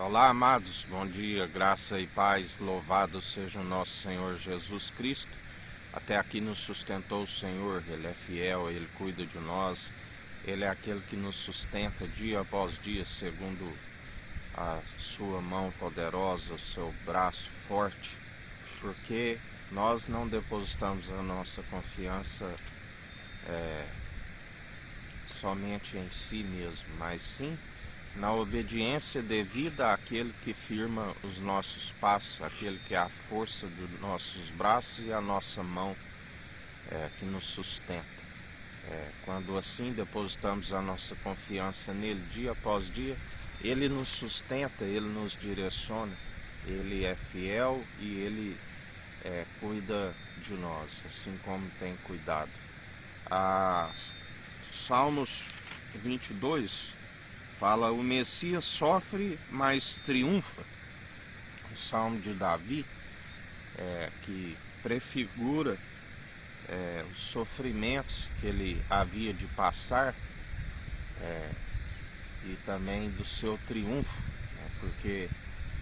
Olá, amados, bom dia, graça e paz, louvado seja o nosso Senhor Jesus Cristo. Até aqui nos sustentou o Senhor, Ele é fiel, Ele cuida de nós, Ele é aquele que nos sustenta dia após dia, segundo a sua mão poderosa, o seu braço forte, porque nós não depositamos a nossa confiança somente em si mesmo, mas sim na obediência devida àquele que firma os nossos passos, aquele que é a força dos nossos braços e a nossa mão que nos sustenta. Quando assim depositamos a nossa confiança nele dia após dia, ele nos sustenta, ele nos direciona, ele é fiel e ele cuida de nós, assim como tem cuidado. Salmos 22 fala: o Messias sofre, mas triunfa. O Salmo de Davi, que prefigura os sofrimentos que ele havia de passar e também do seu triunfo, porque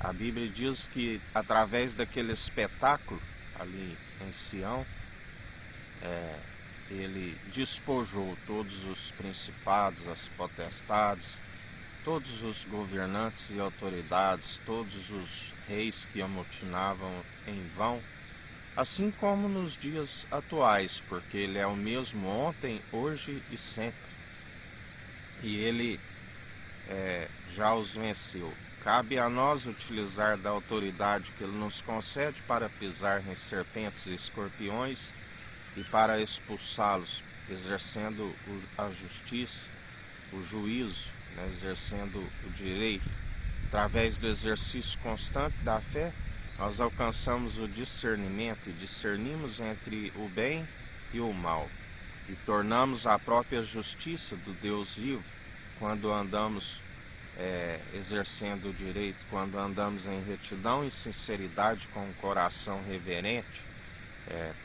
a Bíblia diz que através daquele espetáculo ali em Sião, ele despojou todos os principados, as potestades, todos os governantes e autoridades, todos os reis que amotinavam em vão, assim como nos dias atuais, porque ele é o mesmo ontem, hoje e sempre. E ele já os venceu. Cabe a nós utilizar da autoridade que ele nos concede para pisar em serpentes e escorpiões e para expulsá-los, exercendo a justiça, o juízo, exercendo o direito. Através do exercício constante da fé, nós alcançamos o discernimento e discernimos entre o bem e o mal, e tornamos a própria justiça do Deus vivo quando andamos exercendo o direito, quando andamos em retidão e sinceridade com um coração reverente,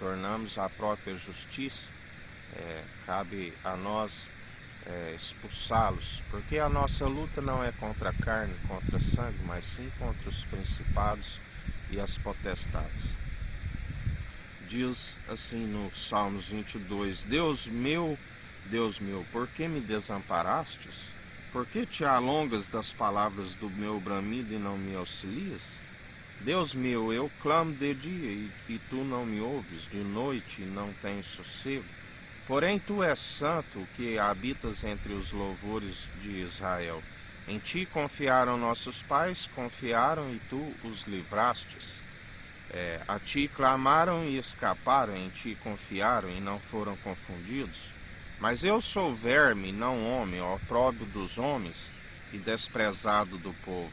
tornamos a própria justiça. Cabe a nós expulsá-los, porque a nossa luta não é contra a carne, contra sangue, mas sim contra os principados e as potestades. Diz assim no Salmos 22: Deus meu, por que me desamparastes? Por que te alongas das palavras do meu bramido e não me auxilias? Deus meu, eu clamo de dia e tu não me ouves, de noite e não tenho sossego. Porém tu és santo, que habitas entre os louvores de Israel. Em ti confiaram nossos pais, confiaram e tu os livrastes. A ti clamaram e escaparam, em ti confiaram e não foram confundidos. Mas eu sou verme, não homem, opróbrio dos homens e desprezado do povo.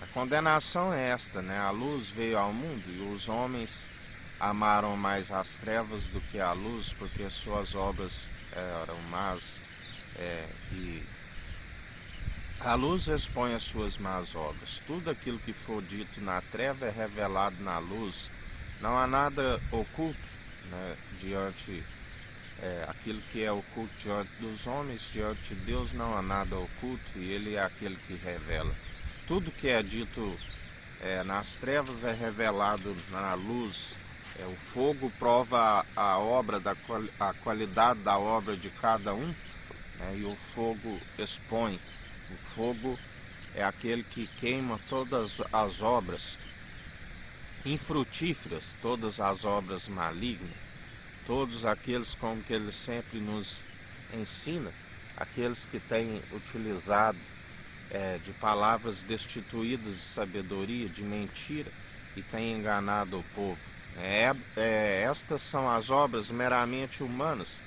A condenação é esta, a luz veio ao mundo e os homens amaram mais as trevas do que a luz, porque suas obras eram más, e a luz expõe as suas más obras. Tudo aquilo que for dito na treva é revelado na luz. Não há nada oculto diante aquilo que é oculto diante dos homens, diante de Deus não há nada oculto, e Ele é aquele que revela. Tudo que é dito nas trevas é revelado na luz. O fogo prova a obra, a qualidade da obra de cada um, e o fogo expõe. O fogo é aquele que queima todas as obras infrutíferas, todas as obras malignas, todos aqueles como que ele sempre nos ensina, aqueles que têm utilizado de palavras destituídas de sabedoria, de mentira, e têm enganado o povo. Estas são as obras meramente humanas,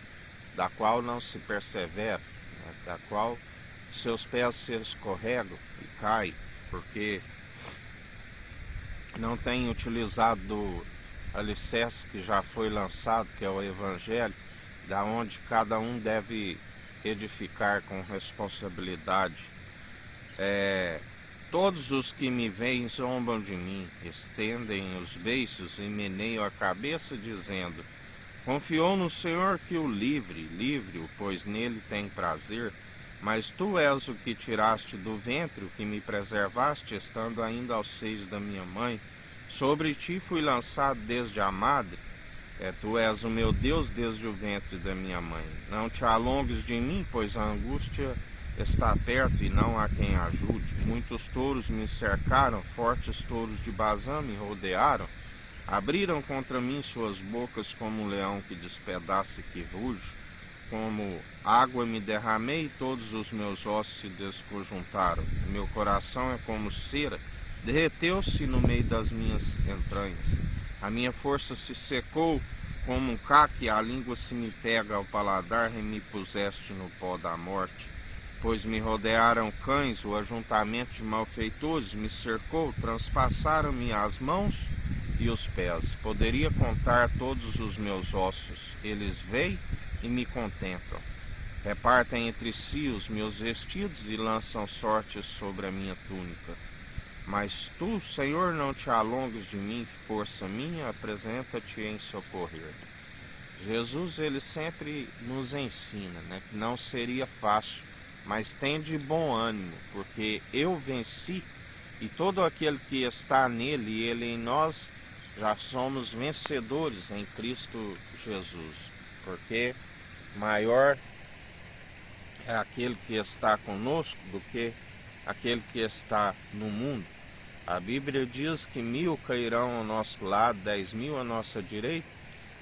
da qual não se persevera, da qual seus pés se escorregam e caem, porque não têm utilizado do alicerce que já foi lançado, que é o Evangelho, da onde cada um deve edificar com responsabilidade. Todos os que me veem zombam de mim, estendem os beiços e meneiam a cabeça, dizendo: confiou no Senhor que o livre-o, pois nele tem prazer. Mas tu és o que tiraste do ventre, o que me preservaste, estando ainda aos seios da minha mãe. Sobre ti fui lançado desde a madre. Tu és o meu Deus desde o ventre da minha mãe. Não te alongues de mim, pois a angústia está perto e não há quem ajude. Muitos touros me cercaram, fortes touros de Bazã me rodearam. Abriram contra mim suas bocas como um leão que despedaça e que ruge. Como água me derramei e todos os meus ossos se desconjuntaram. Meu coração é como cera, derreteu-se no meio das minhas entranhas. A minha força se secou como um caque, a língua se me pega ao paladar e me puseste no pó da morte. Pois me rodearam cães, o ajuntamento de malfeitores me cercou, transpassaram-me as mãos e os pés. Poderia contar todos os meus ossos. Eles veem e me contemplam. Repartem entre si os meus vestidos e lançam sortes sobre a minha túnica. Mas tu, Senhor, não te alongues de mim, força minha, apresenta-te em socorrer. Jesus, ele sempre nos ensina, que não seria fácil, mas tem de bom ânimo, porque eu venci e todo aquele que está nele e ele em nós, já somos vencedores em Cristo Jesus, porque maior é aquele que está conosco do que aquele que está no mundo. A Bíblia diz que 1000 cairão ao nosso lado, 10.000 à nossa direita,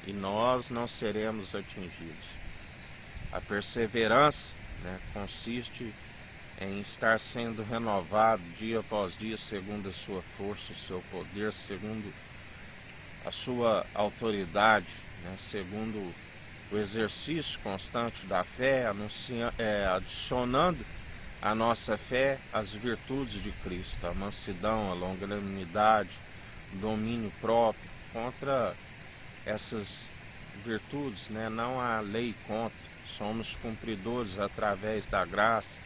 e nós não seremos atingidos. A perseverança, consiste em estar sendo renovado dia após dia, segundo a sua força, o seu poder, segundo a sua autoridade, segundo o exercício constante da fé, adicionando à nossa fé as virtudes de Cristo, a mansidão, a longanimidade, o domínio próprio. Contra essas virtudes, não há lei contra, somos cumpridores através da graça,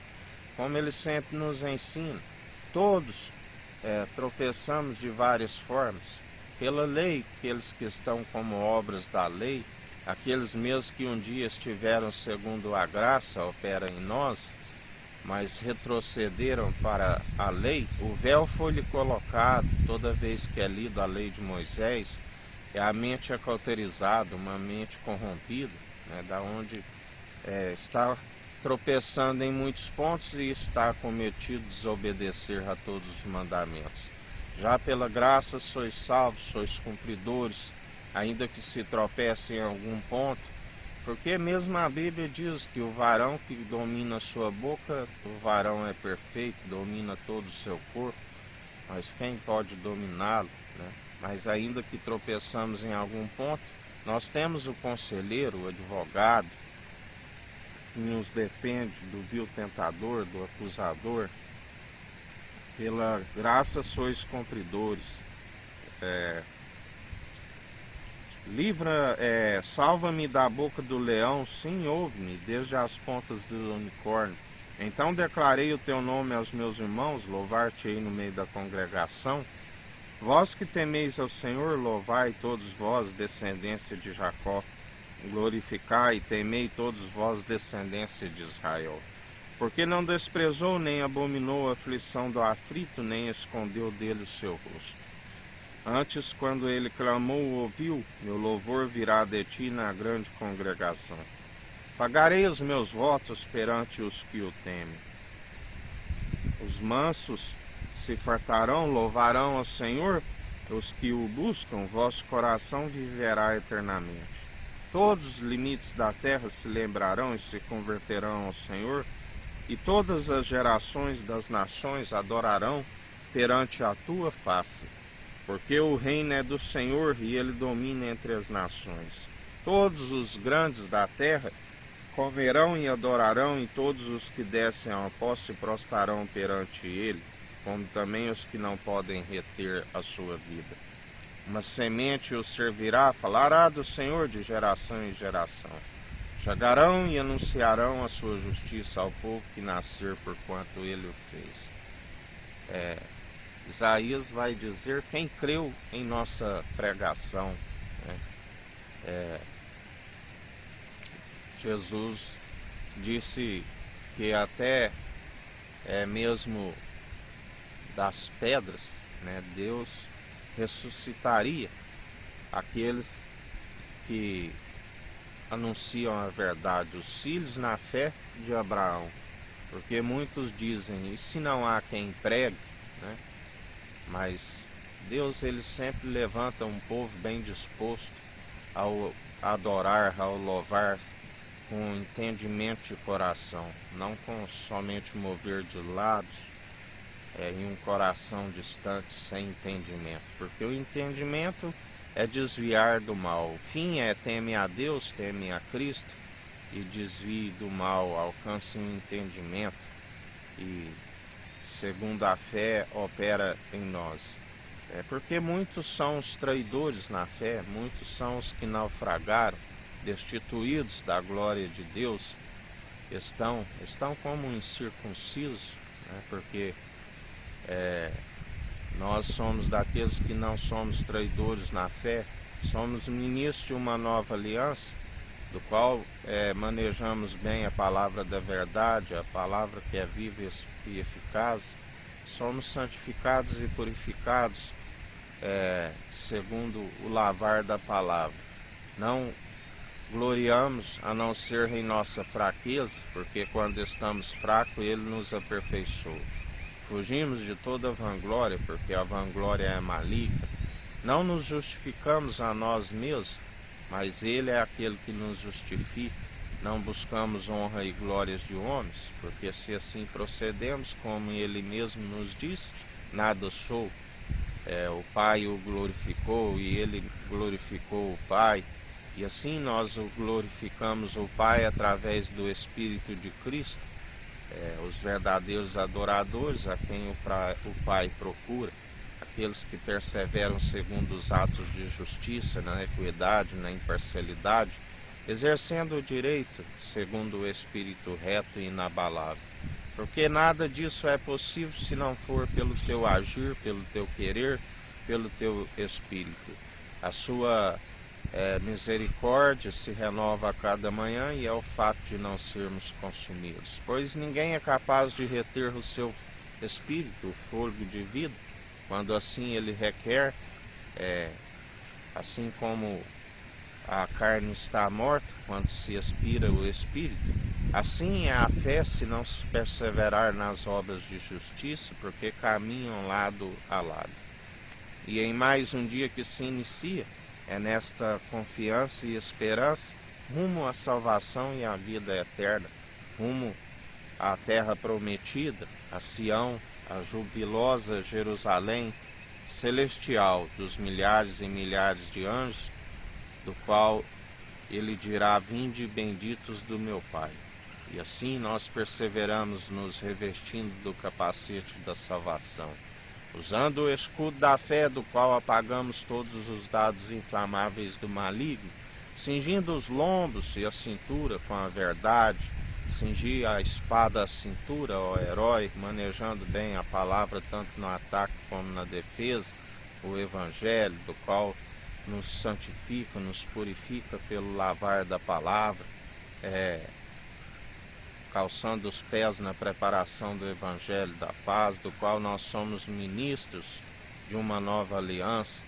como ele sempre nos ensina. Todos tropeçamos de várias formas, pela lei, aqueles que estão como obras da lei, aqueles mesmos que um dia estiveram segundo a graça, opera em nós, mas retrocederam para a lei. O véu foi-lhe colocado toda vez que é lido a lei de Moisés, a mente é cauterizada, uma mente corrompida, da onde está tropeçando em muitos pontos e está cometido desobedecer a todos os mandamentos. Já pela graça sois salvos, sois cumpridores, ainda que se tropece em algum ponto, porque mesmo a Bíblia diz que o varão que domina a sua boca, o varão é perfeito, domina todo o seu corpo, mas quem pode dominá-lo? Mas ainda que tropeçamos em algum ponto, nós temos o conselheiro, o advogado, que nos defende do vil tentador, do acusador. Pela graça sois cumpridores. Salva-me da boca do leão, sim, ouve-me, desde as pontas do unicórnio. Então declarei o teu nome aos meus irmãos, louvar-te-ei no meio da congregação. Vós que temeis ao Senhor, louvai todos vós, descendência de Jacó. Glorificai e temei todos vós, descendência de Israel. Porque não desprezou nem abominou a aflição do aflito, nem escondeu dele o seu rosto. Antes, quando ele clamou, ouviu, meu louvor virá de ti na grande congregação. Pagarei os meus votos perante os que o temem. Os mansos se fartarão, louvarão ao Senhor, os que o buscam, vosso coração viverá eternamente. Todos os limites da terra se lembrarão e se converterão ao Senhor, e todas as gerações das nações adorarão perante a tua face. Porque o reino é do Senhor e ele domina entre as nações. Todos os grandes da terra comerão e adorarão, e todos os que descem ao pó se prostrarão perante ele, como também os que não podem reter a sua vida. Uma semente o servirá, falará do Senhor de geração em geração. Chegarão e anunciarão a sua justiça ao povo que nascer, porquanto ele o fez. Isaías vai dizer quem creu em nossa pregação. Jesus disse porque até mesmo das pedras, né, Deus ressuscitaria aqueles que anunciam a verdade, os filhos na fé de Abraão. Porque muitos dizem, e se não há quem pregue, né? Mas Deus, ele sempre levanta um povo bem disposto ao adorar, ao louvar, com entendimento de coração, não com somente mover de lábios, em um coração distante, sem entendimento. Porque o entendimento é desviar do mal. O fim é teme a Deus, teme a Cristo, e desvie do mal, alcance um entendimento, e segundo a fé opera em nós. Porque muitos são os traidores na fé, muitos são os que naufragaram, destituídos da glória de Deus, estão como incircuncisos, né? Porque nós somos daqueles que não somos traidores na fé, somos ministros de uma nova aliança, do qual manejamos bem a palavra da verdade, a palavra que é viva e eficaz. Somos santificados e purificados segundo o lavar da palavra. Não gloriamos a não ser em nossa fraqueza, porque quando estamos fracos, Ele nos aperfeiçoa. Fugimos de toda vanglória, porque a vanglória é maligna. Não nos justificamos a nós mesmos, mas Ele é aquele que nos justifica. Não buscamos honra e glórias de homens, porque se assim procedemos, como Ele mesmo nos diz, nada sou. O Pai o glorificou e Ele glorificou o Pai. E assim nós o glorificamos o Pai através do Espírito de Cristo. Os verdadeiros adoradores, a quem o Pai procura, aqueles que perseveram segundo os atos de justiça, na equidade, na imparcialidade, exercendo o direito segundo o Espírito reto e inabalável. Porque nada disso é possível se não for pelo teu agir, pelo teu querer, pelo teu Espírito. A sua misericórdia se renova a cada manhã, e é o fato de não sermos consumidos. Pois ninguém é capaz de reter o seu Espírito, o fôlego de vida, quando assim ele requer, assim como a carne está morta, quando se expira o Espírito, assim é a fé se não se perseverar nas obras de justiça, porque caminham lado a lado. E em mais um dia que se inicia, é nesta confiança e esperança, rumo à salvação e à vida eterna, rumo à terra prometida, a Sião, a jubilosa Jerusalém celestial dos milhares e milhares de anjos, do qual ele dirá: vinde benditos do meu Pai. E assim nós perseveramos nos revestindo do capacete da salvação, usando o escudo da fé, do qual apagamos todos os dados inflamáveis do maligno, cingindo os lombos e a cintura com a verdade, cingir a espada à cintura, ó herói, manejando bem a palavra tanto no ataque como na defesa, o Evangelho, do qual nos santifica, nos purifica pelo lavar da palavra, calçando os pés na preparação do Evangelho da paz, do qual nós somos ministros de uma nova aliança,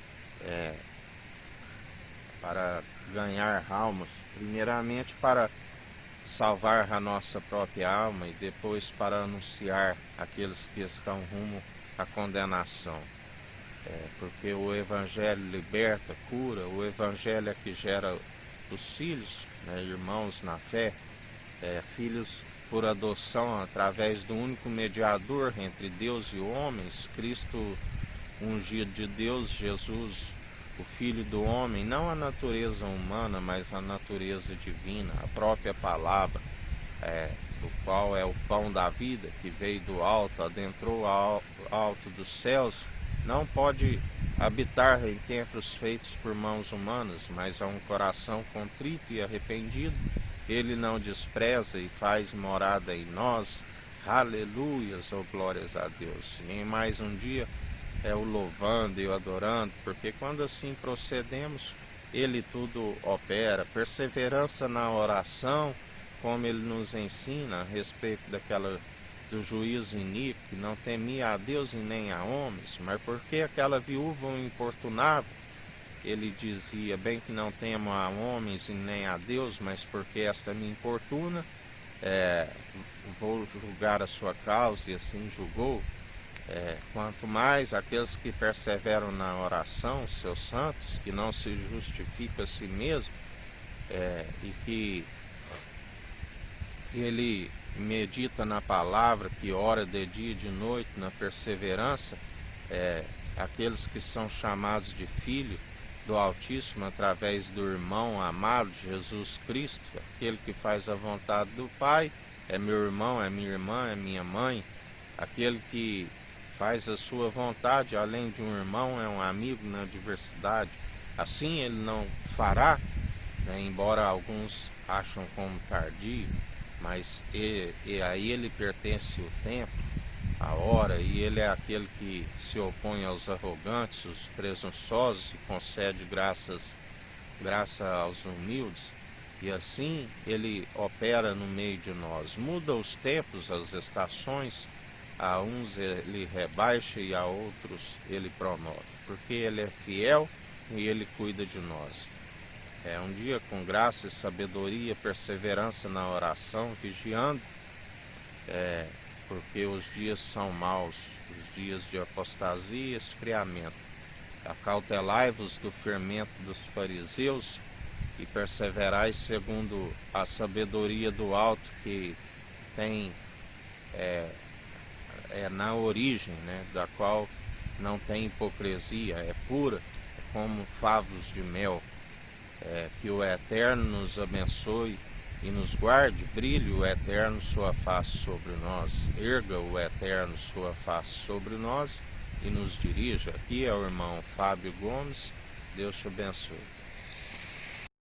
para ganhar almas, primeiramente para salvar a nossa própria alma e depois para anunciar aqueles que estão rumo à condenação. Porque o Evangelho liberta, cura, o Evangelho é que gera os filhos, né, irmãos na fé, filhos por adoção através do único mediador entre Deus e homens, Cristo ungido de Deus, Jesus, o Filho do homem, não a natureza humana, mas a natureza divina, a própria palavra, do qual é o pão da vida, que veio do alto, adentrou ao alto dos céus, não pode habitar em templos feitos por mãos humanas, mas a um coração contrito e arrependido, ele não despreza e faz morada em nós. Aleluias, ou glórias a Deus. E em mais um dia o louvando e o adorando, porque quando assim procedemos, ele tudo opera. Perseverança na oração, como ele nos ensina a respeito do juízo iníquo, que não temia a Deus e nem a homens, mas porque aquela viúva o importunava, ele dizia: bem que não temo a homens e nem a Deus, mas porque esta me importuna, vou julgar a sua causa, e assim julgou. Quanto mais aqueles que perseveram na oração, seus santos, que não se justificam a si mesmo, e que ele medita na palavra, que ora de dia e de noite na perseverança, aqueles que são chamados de filho do Altíssimo através do irmão amado Jesus Cristo, aquele que faz a vontade do Pai, é meu irmão, é minha irmã, é minha mãe. Aquele que faz a sua vontade, além de um irmão, é um amigo na adversidade. Assim ele não fará, né, embora alguns acham como tardio, mas a ele pertence o tempo, a hora, e ele é aquele que se opõe aos arrogantes, os presunçosos, e concede graça aos humildes, e assim ele opera no meio de nós. Muda os tempos, as estações, a uns ele rebaixa e a outros ele promove, porque ele é fiel e ele cuida de nós. Um dia com graça e sabedoria, perseverança na oração, vigiando, porque os dias são maus, os dias de apostasia e esfriamento. Acautelai-vos do fermento dos fariseus e perseverai segundo a sabedoria do alto, que tem na origem, né, da qual não tem hipocrisia, é pura, como favos de mel. Que o Eterno nos abençoe e nos guarde. Brilhe o Eterno sua face sobre nós, erga o Eterno sua face sobre nós e nos dirija. Aqui é o irmão Fábio Gomes. Deus te abençoe.